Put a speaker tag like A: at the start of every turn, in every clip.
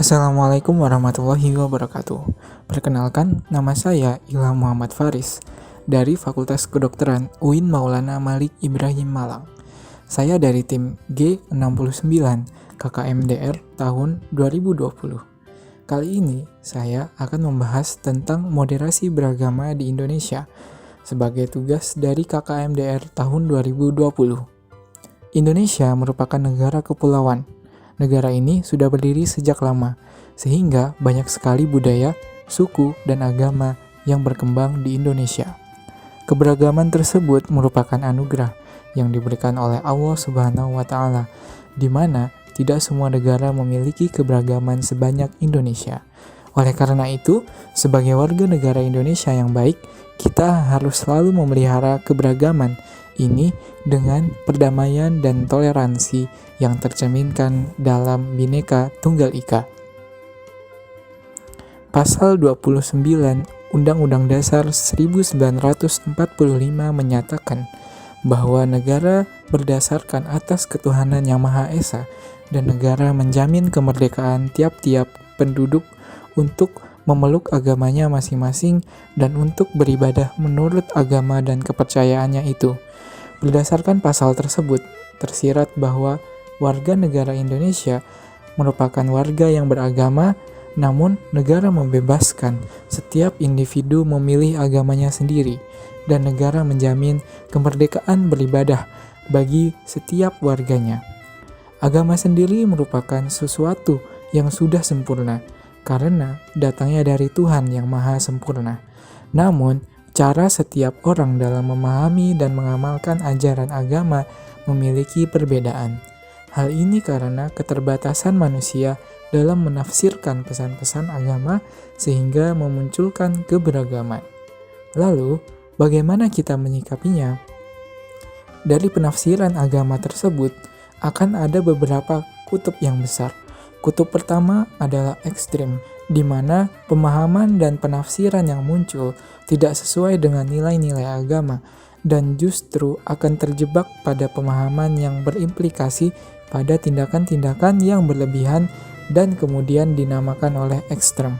A: Assalamualaikum warahmatullahi wabarakatuh. Perkenalkan, nama saya Ilham Muhammad Faris dari Fakultas Kedokteran UIN Maulana Malik Ibrahim Malang. Saya dari tim G69 KKMDR tahun 2020. Kali ini saya akan membahas tentang moderasi beragama di Indonesia sebagai tugas dari KKMDR tahun 2020. Indonesia merupakan negara kepulauan. Negara ini sudah berdiri sejak lama, sehingga banyak sekali budaya, suku, dan agama yang berkembang di Indonesia. Keberagaman tersebut merupakan anugerah yang diberikan oleh Allah Subhanahu wa Ta'ala, di mana tidak semua negara memiliki keberagaman sebanyak Indonesia. Oleh karena itu, sebagai warga negara Indonesia yang baik, kita harus selalu memelihara keberagaman ini dengan perdamaian dan toleransi yang tercerminkan dalam Bhinneka Tunggal Ika. Pasal 29 Undang-Undang Dasar 1945 menyatakan bahwa negara berdasarkan atas ketuhanan yang Maha Esa dan negara menjamin kemerdekaan tiap-tiap penduduk untuk memeluk agamanya masing-masing dan untuk beribadah menurut agama dan kepercayaannya itu. Berdasarkan pasal tersebut, tersirat bahwa warga negara Indonesia merupakan warga yang beragama, namun negara membebaskan setiap individu memilih agamanya sendiri, dan negara menjamin kemerdekaan beribadah bagi setiap warganya. Agama sendiri merupakan sesuatu yang sudah sempurna, karena datangnya dari Tuhan yang Maha Sempurna. Namun, cara setiap orang dalam memahami dan mengamalkan ajaran agama memiliki perbedaan. Hal ini karena keterbatasan manusia dalam menafsirkan pesan-pesan agama sehingga memunculkan keberagaman. Lalu, bagaimana kita menyikapinya? Dari penafsiran agama tersebut akan ada beberapa kutub yang besar. Kutub pertama adalah ekstrim, di mana pemahaman dan penafsiran yang muncul tidak sesuai dengan nilai-nilai agama dan justru akan terjebak pada pemahaman yang berimplikasi pada tindakan-tindakan yang berlebihan dan kemudian dinamakan oleh ekstrem.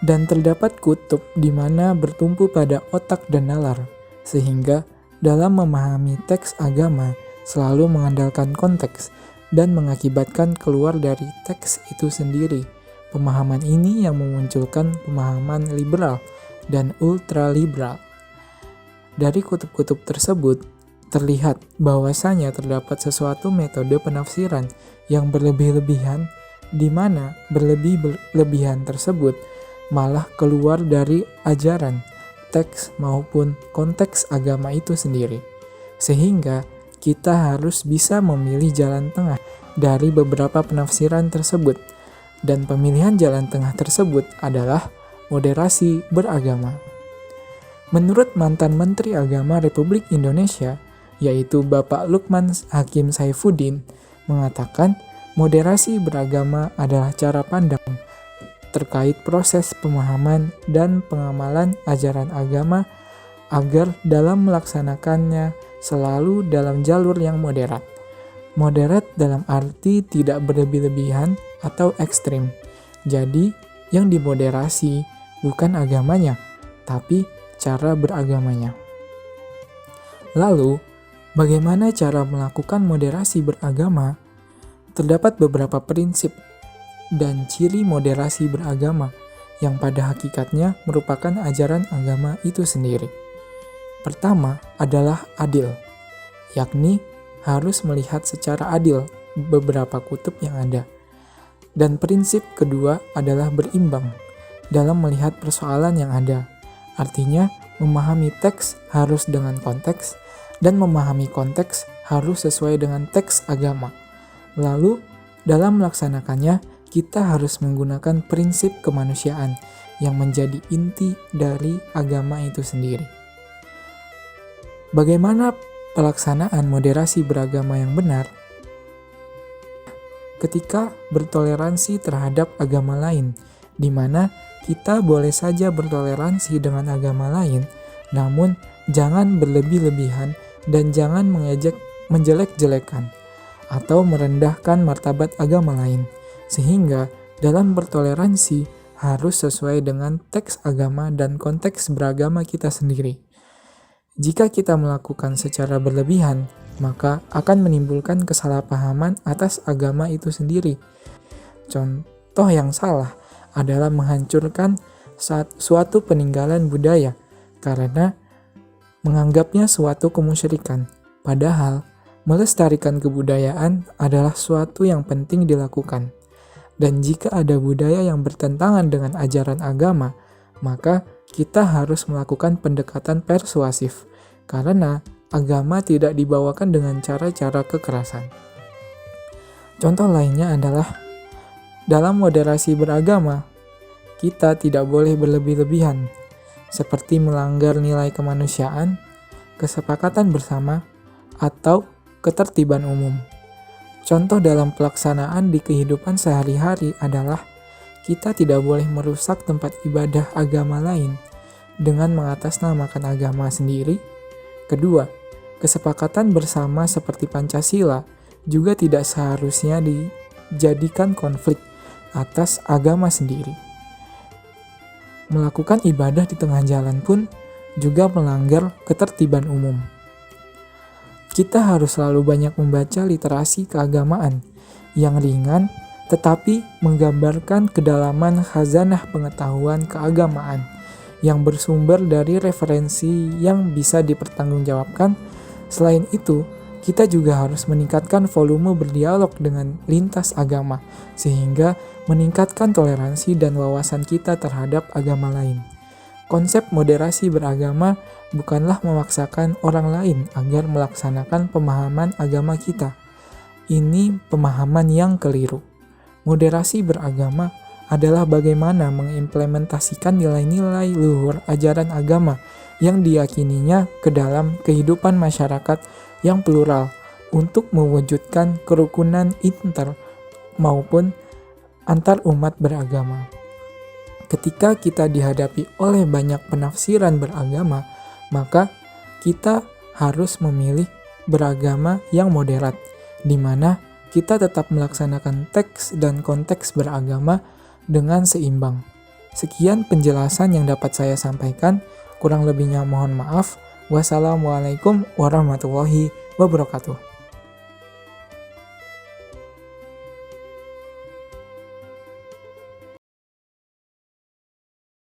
A: Dan terdapat kutub di mana bertumpu pada otak dan nalar, sehingga dalam memahami teks agama selalu mengandalkan konteks dan mengakibatkan keluar dari teks itu sendiri. Pemahaman ini yang memunculkan pemahaman liberal dan ultraliberal. Dari kutub-kutub tersebut, terlihat bahwasanya terdapat sesuatu metode penafsiran yang berlebih-lebihan, di mana berlebih-lebihan tersebut malah keluar dari ajaran, teks maupun konteks agama itu sendiri. Sehingga kita harus bisa memilih jalan tengah dari beberapa penafsiran tersebut, dan pemilihan jalan tengah tersebut adalah moderasi beragama. Menurut mantan Menteri Agama Republik Indonesia, yaitu Bapak Lukman Hakim Saifuddin, mengatakan moderasi beragama adalah cara pandang terkait proses pemahaman dan pengamalan ajaran agama agar dalam melaksanakannya selalu dalam jalur yang moderat. Moderat dalam arti tidak berlebih-lebihan atau ekstrim. Jadi, yang dimoderasi bukan agamanya, tapi cara beragamanya. Lalu, bagaimana cara melakukan moderasi beragama? Terdapat beberapa prinsip dan ciri moderasi beragama yang pada hakikatnya merupakan ajaran agama itu sendiri. Pertama adalah adil, yakni harus melihat secara adil beberapa kutub yang ada. Dan prinsip kedua adalah berimbang dalam melihat persoalan yang ada. Artinya, memahami teks harus dengan konteks, dan memahami konteks harus sesuai dengan teks agama. Lalu, dalam melaksanakannya, kita harus menggunakan prinsip kemanusiaan yang menjadi inti dari agama itu sendiri. Bagaimana pelaksanaan moderasi beragama yang benar? Ketika bertoleransi terhadap agama lain, di mana kita boleh saja bertoleransi dengan agama lain, namun jangan berlebih-lebihan dan jangan menjelek-jelekan atau merendahkan martabat agama lain. Sehingga dalam bertoleransi harus sesuai dengan teks agama dan konteks beragama kita sendiri. Jika kita melakukan secara berlebihan, maka akan menimbulkan kesalahpahaman atas agama itu sendiri. Contoh yang salah adalah menghancurkan suatu peninggalan budaya karena menganggapnya suatu kemusyrikan. Padahal, melestarikan kebudayaan adalah suatu yang penting dilakukan. Dan jika ada budaya yang bertentangan dengan ajaran agama, maka kita harus melakukan pendekatan persuasif, karena agama tidak dibawakan dengan cara-cara kekerasan. Contoh lainnya adalah dalam moderasi beragama, kita tidak boleh berlebih-lebihan, seperti melanggar nilai kemanusiaan, kesepakatan bersama, atau ketertiban umum. Contoh dalam pelaksanaan di kehidupan sehari-hari adalah kita tidak boleh merusak tempat ibadah agama lain dengan mengatasnamakan agama sendiri. Kedua, kesepakatan bersama seperti Pancasila juga tidak seharusnya dijadikan konflik atas agama sendiri. Melakukan ibadah di tengah jalan pun juga melanggar ketertiban umum. Kita harus selalu banyak membaca literasi keagamaan yang ringan tetapi menggambarkan kedalaman khazanah pengetahuan keagamaan yang bersumber dari referensi yang bisa dipertanggungjawabkan. Selain itu, kita juga harus meningkatkan volume berdialog dengan lintas agama sehingga meningkatkan toleransi dan wawasan kita terhadap agama lain. Konsep moderasi beragama bukanlah memaksakan orang lain agar melaksanakan pemahaman agama kita. Ini pemahaman yang keliru. Moderasi beragama adalah bagaimana mengimplementasikan nilai-nilai luhur ajaran agama yang diyakininya ke dalam kehidupan masyarakat yang plural untuk mewujudkan kerukunan inter maupun antar umat beragama. Ketika kita dihadapi oleh banyak penafsiran beragama, maka kita harus memilih beragama yang moderat, di mana kita tetap melaksanakan teks dan konteks beragama dengan seimbang. Sekian penjelasan yang dapat saya sampaikan, kurang lebihnya mohon maaf. Wassalamualaikum warahmatullahi wabarakatuh.